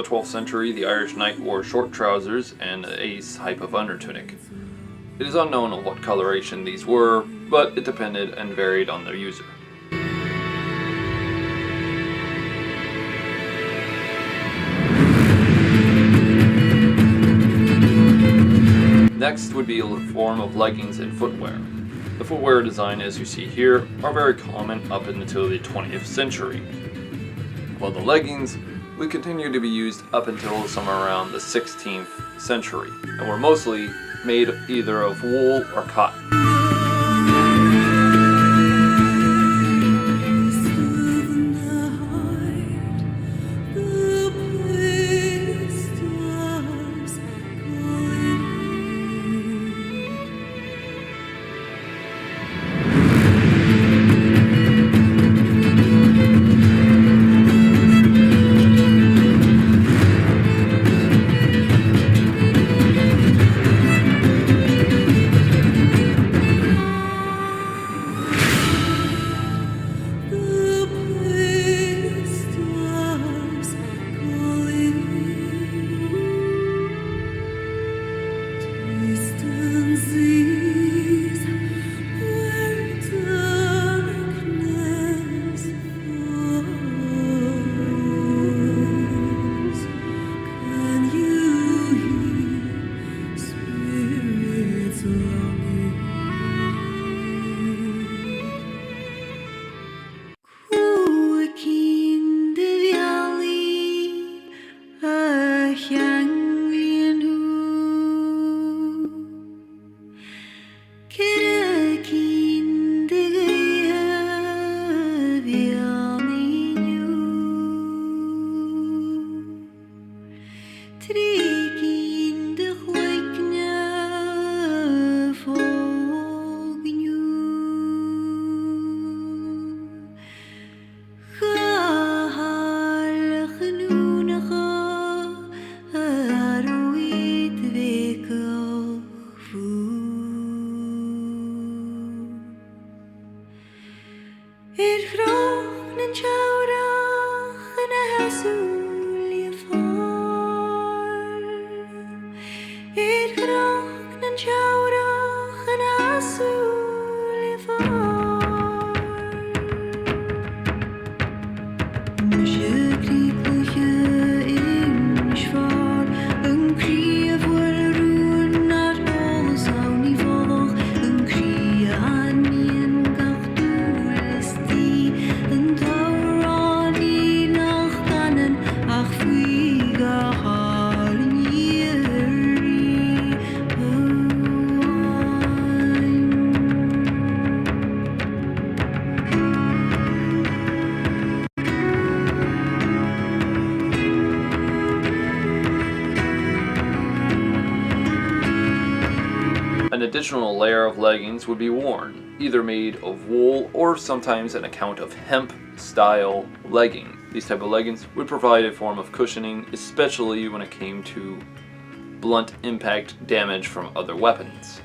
12th century, the Irish knight wore short trousers and a type of undertunic. It is unknown of what coloration these were, but it depended and varied on their user. Next would be a form of leggings and footwear. The footwear design, as you see here, are very common up until the 20th century, while the leggings would continue to be used up until somewhere around the 16th century, and were mostly made either of wool or cotton. An additional layer of leggings would be worn, either made of wool or sometimes an account of hemp style legging. These type of leggings would provide a form of cushioning, especially when it came to blunt impact damage from other weapons.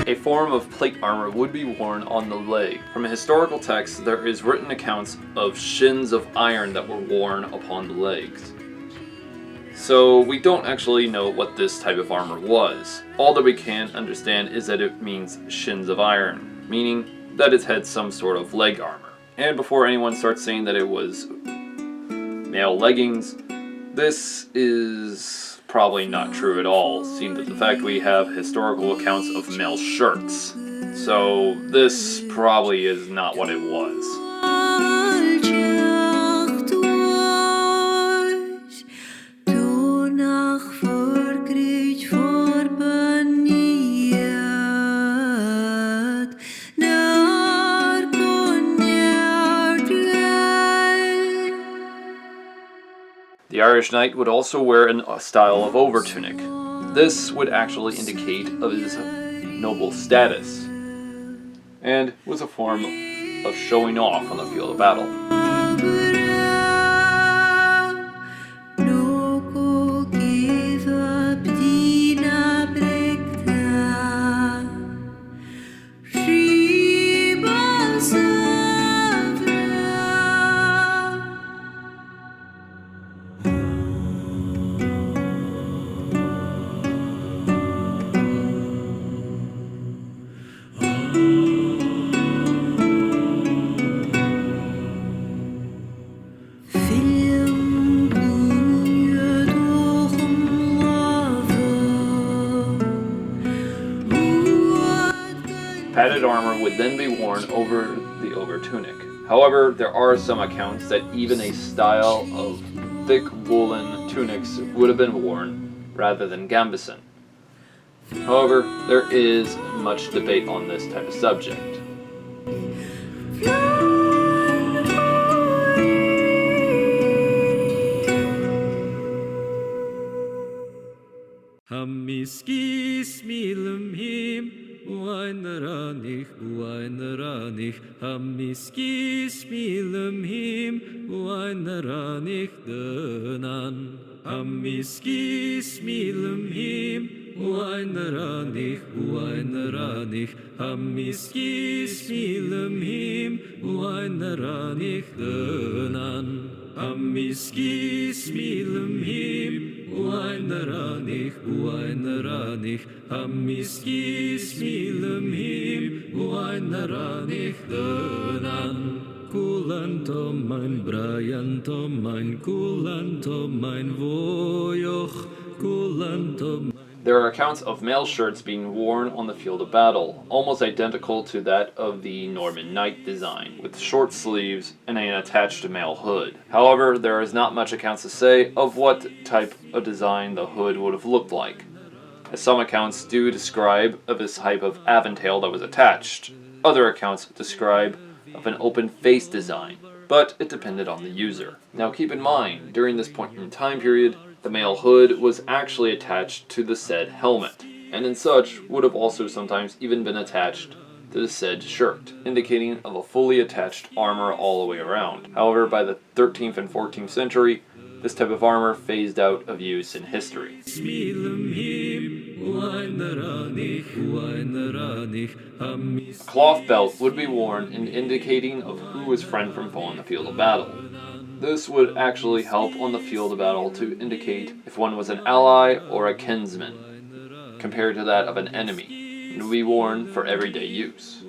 A form of plate armor would be worn on the leg. From a historical text, there is written accounts of shins of iron that were worn upon the legs. So we don't actually know what this type of armor was. All that we can understand is that it means shins of iron, meaning that it had some sort of leg armor. And before anyone starts saying that it was male leggings, this is probably not true at all, seeing that the fact we have historical accounts of male shirts. So this probably is not what it was. The Irish knight would also wear a style of overtunic. This would actually indicate of his noble status, and was a form of showing off on the field of battle. Padded armor would then be worn over the overtunic. However, there are some accounts that even a style of thick woolen tunics would have been worn rather than gambeson. However, there is much debate on this type of subject. Buaineranich, buaineranich, hamiskis milem him, buaineranich denan. Hamiskis milem him, buaineranich, buaineranich, hamiskis milem him, buaineranich denan. Hamiskis milem him, buaineranich, buaineranich, hamiskis milem him, buaineranich denan. Kulanto mein Brianto mein kulanto mein voyoch, kulanto. There are accounts of male shirts being worn on the field of battle, almost identical to that of the Norman knight design, with short sleeves and an attached male hood. However, there is not much accounts to say of what type of design the hood would have looked like, as some accounts do describe of this type of aventail that was attached. Other accounts describe of an open face design, but it depended on the user. Now keep in mind, during this point in time period, the male hood was actually attached to the said helmet, and in such would have also sometimes even been attached to the said shirt, indicating of a fully attached armor all the way around. However, by the 13th and 14th century, this type of armor phased out of use in history. A cloth belt would be worn in indicating of who was friend from foe on the field of battle. This would actually help on the field of battle to indicate if one was an ally or a kinsman, compared to that of an enemy, and would be worn for everyday use.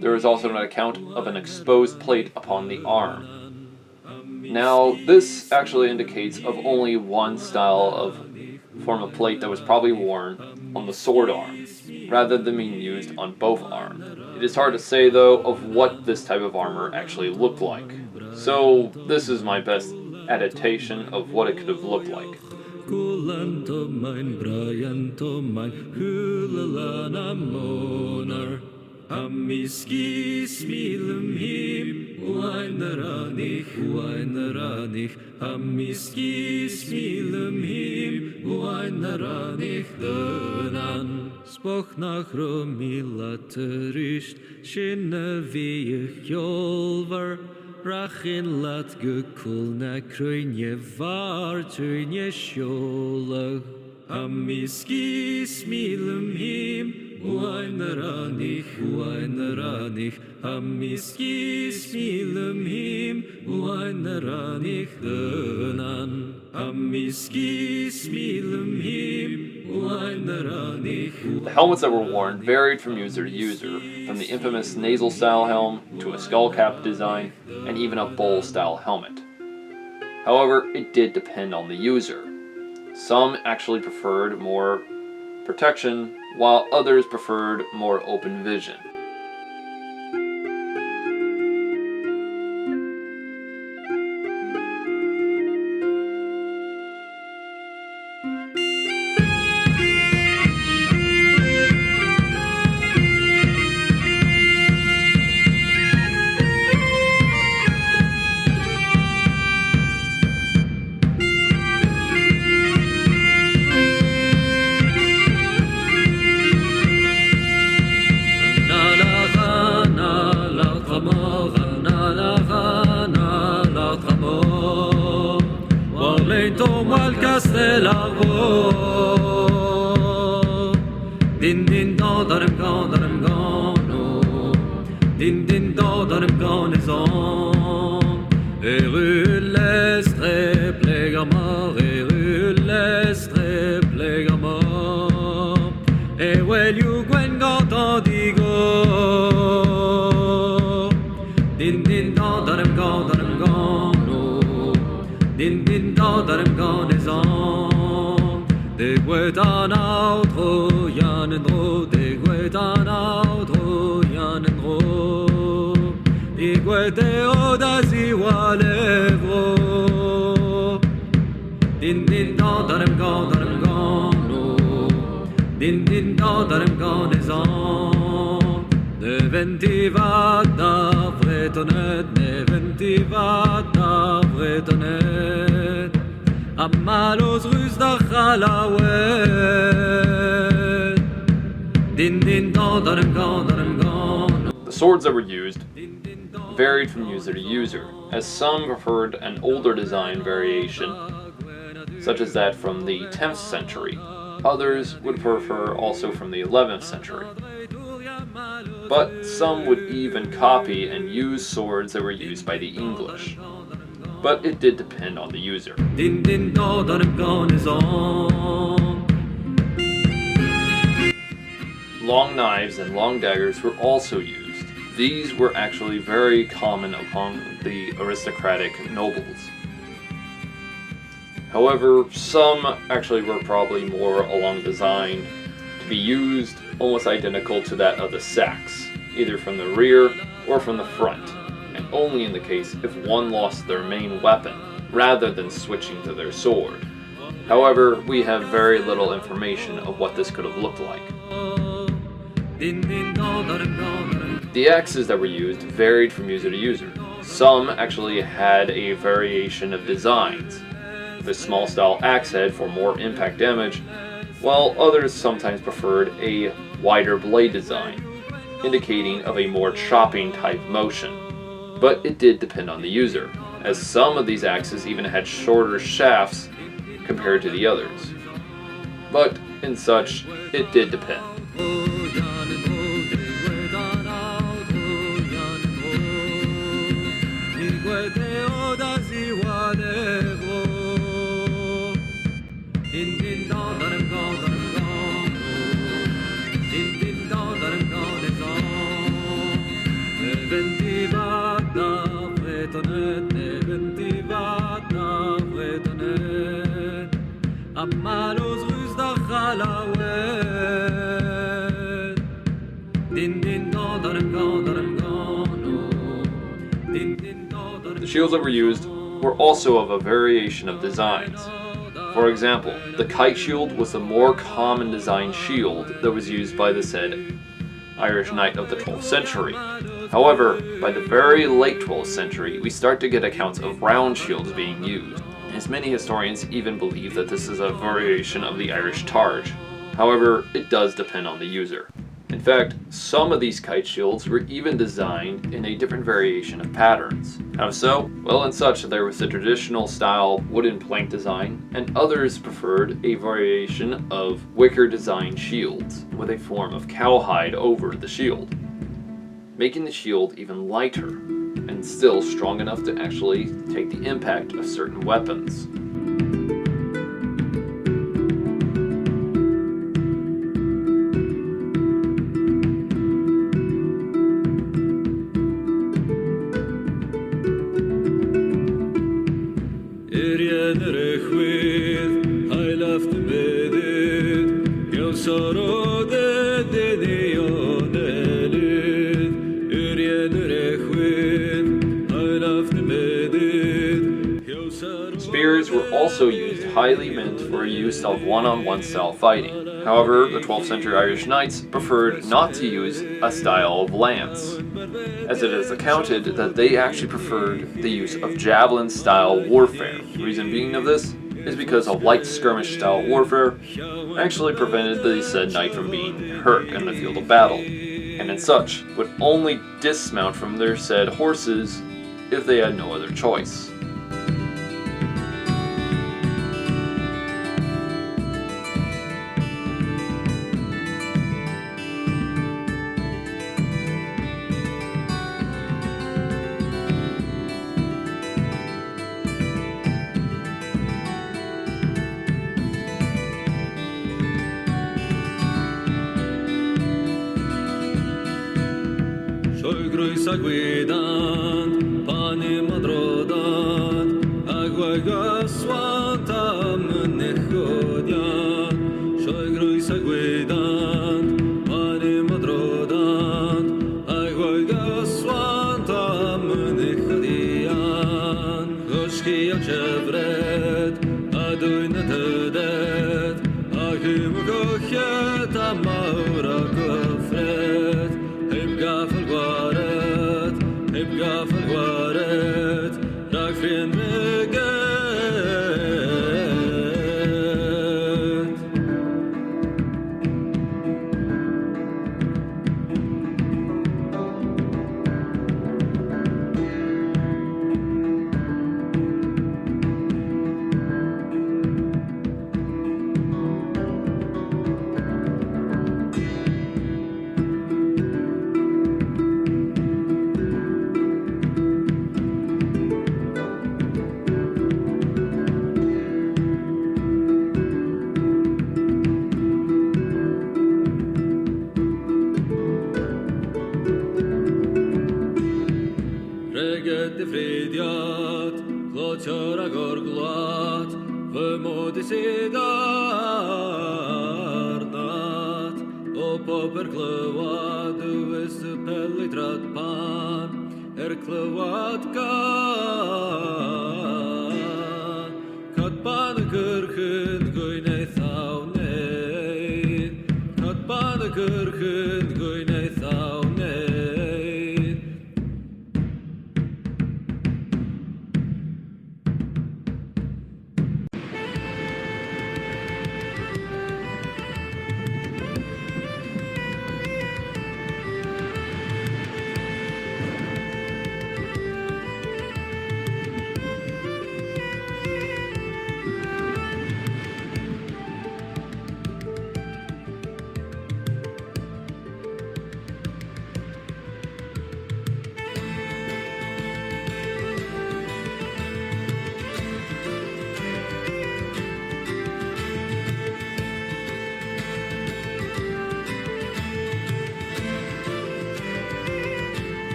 There is also an account of an exposed plate upon the arm. Now, this actually indicates of only one style of form of plate that was probably worn on the sword arm, rather than being used on both arms. It is hard to say, though, of what this type of armor actually looked like. So, this is my best adaptation of what it could have looked like. Hamiskis milem him, buaineranich, buaineranich, hamiskis milem him, buaineranich denan. Spoch nach romilaterisch, shinne viech jolver, rachin lat gekul na krunje var tunje sjolach. Hamiskis milem him, Uain ranich, Amiskis milum him, Uain ranich dönan. Amiskis milum him, Uain ranich. The helmets that were worn varied from user to user, from the infamous nasal style helm to a skull cap design, and even a bowl style helmet. However, it did depend on the user. Some actually preferred more protection, while others preferred more open vision. Al castellavo din din do darim gono din din do darim gonizon erulestre plegamor e well you gwen goto digo din din do darim gono din din do darim gonizon de gwetan outro yanendro de gwetan outro yanendro de gwete odazi walevro din din do darim gono din din do darim gonizon de ventivat da vretonet ne ventivat da vretonet Amalos rus da chalawet din din do darim gono. The swords that were used varied from user to user, as some preferred an older design variation, such as that from the 10th century. Others would prefer also from the 11th century. But some would even copy and use swords that were used by the English. But it did depend on the user. Long knives and long daggers were also used. These were actually very common among the aristocratic nobles. However, some actually were probably more along design to be used almost identical to that of the Sacs, either from the rear or from the front, and only in the case if one lost their main weapon, rather than switching to their sword. However, we have very little information of what this could have looked like. The axes that were used varied from user to user. Some actually had a variation of designs, the small style axe head for more impact damage, while others sometimes preferred a wider blade design, indicating of a more chopping type motion. But it did depend on the user, as some of these axes even had shorter shafts compared to the others. But in such, it did depend. Amalos rus da chalawet din din do darim gono din din do darim. The shields that were used were also of a variation of designs. For example, the kite shield was the more common design shield that was used by the said Irish knight of the 12th century. However, by the very late 12th century, we start to get accounts of round shields being used, as many historians even believe that this is a variation of the Irish targe. However, it does depend on the user. In In fact, some of these kite shields were even designed in a different variation of patterns. How so? Well, in such there was the traditional style wooden plank design, and others preferred a variation of wicker design shields with a form of cowhide over the shield, making the shield even lighter and still strong enough to actually take the impact of certain weapons. Spears were also used highly meant for use of one-on-one style fighting. However, the 12th century Irish knights preferred not to use a style of lance, as it is accounted that they actually preferred the use of javelin style warfare. The reason being of this is because of light skirmish style warfare actually prevented the said knight from being hurt in the field of battle, and in such would only dismount from their said horses if they had no other choice. Sa guidant, pane madrodant, agua gaswantam nechodian. Shoi gruisa guidant, pane madrodant, agua gaswantam nechodian. Goshki achevret, adoy netedet, achim gochet amaura gofret, him gafel guaret. Gafel guaret, rag frien reget. Reget de fridiat, glotjara gorglat, vermodis edardat. Op klövat, du is de pellitrat pan, klövat kan. Kat pan kurchen, goine thaunein. Kat pan kurchen, goine thaunein.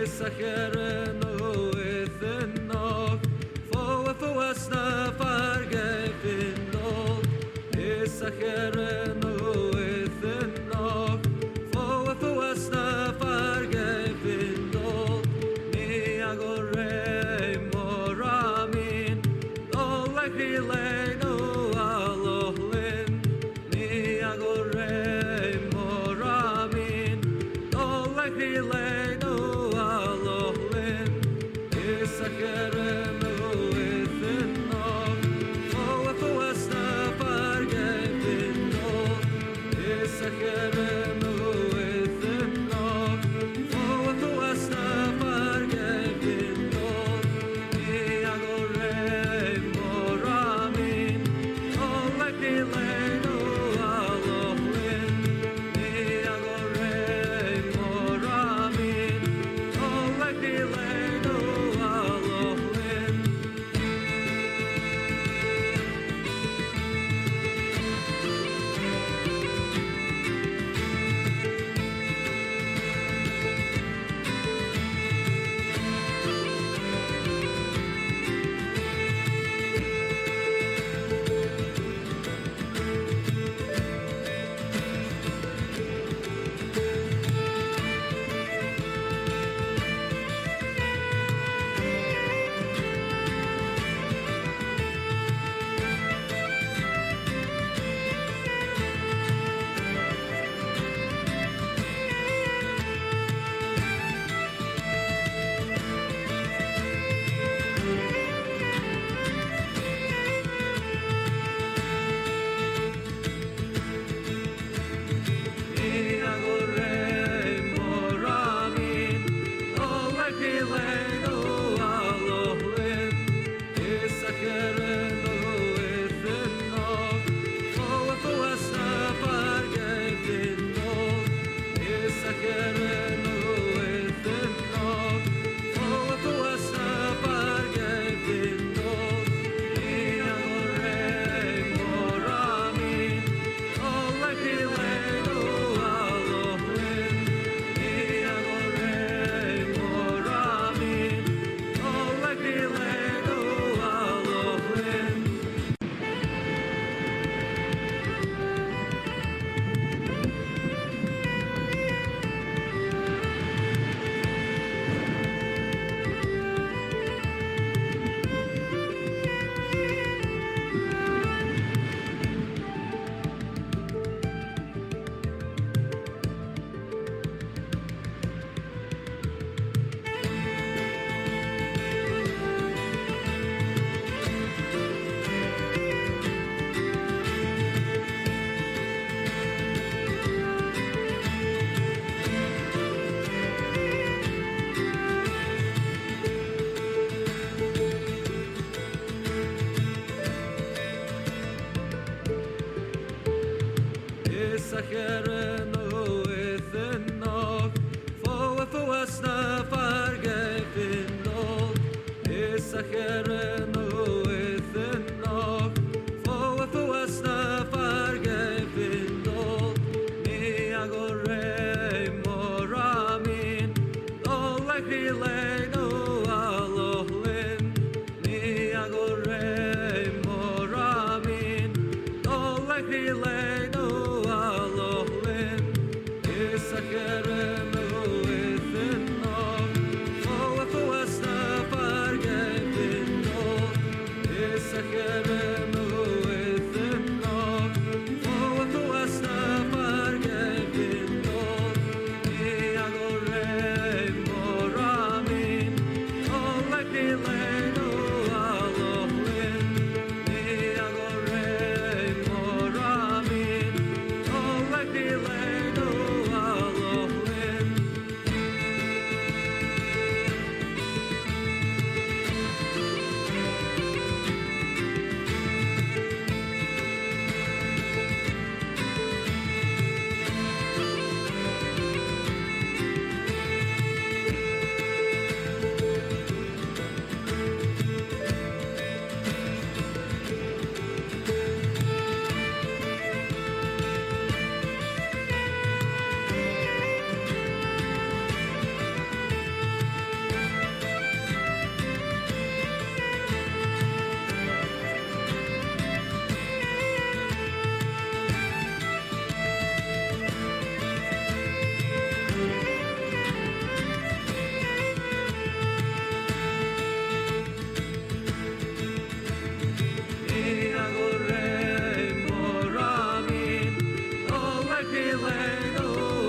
Sacher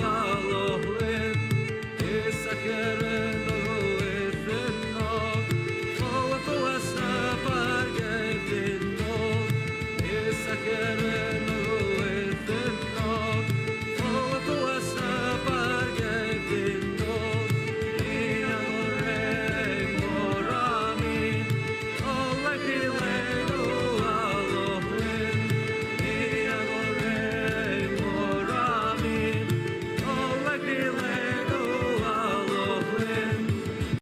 Alohlin, Isacher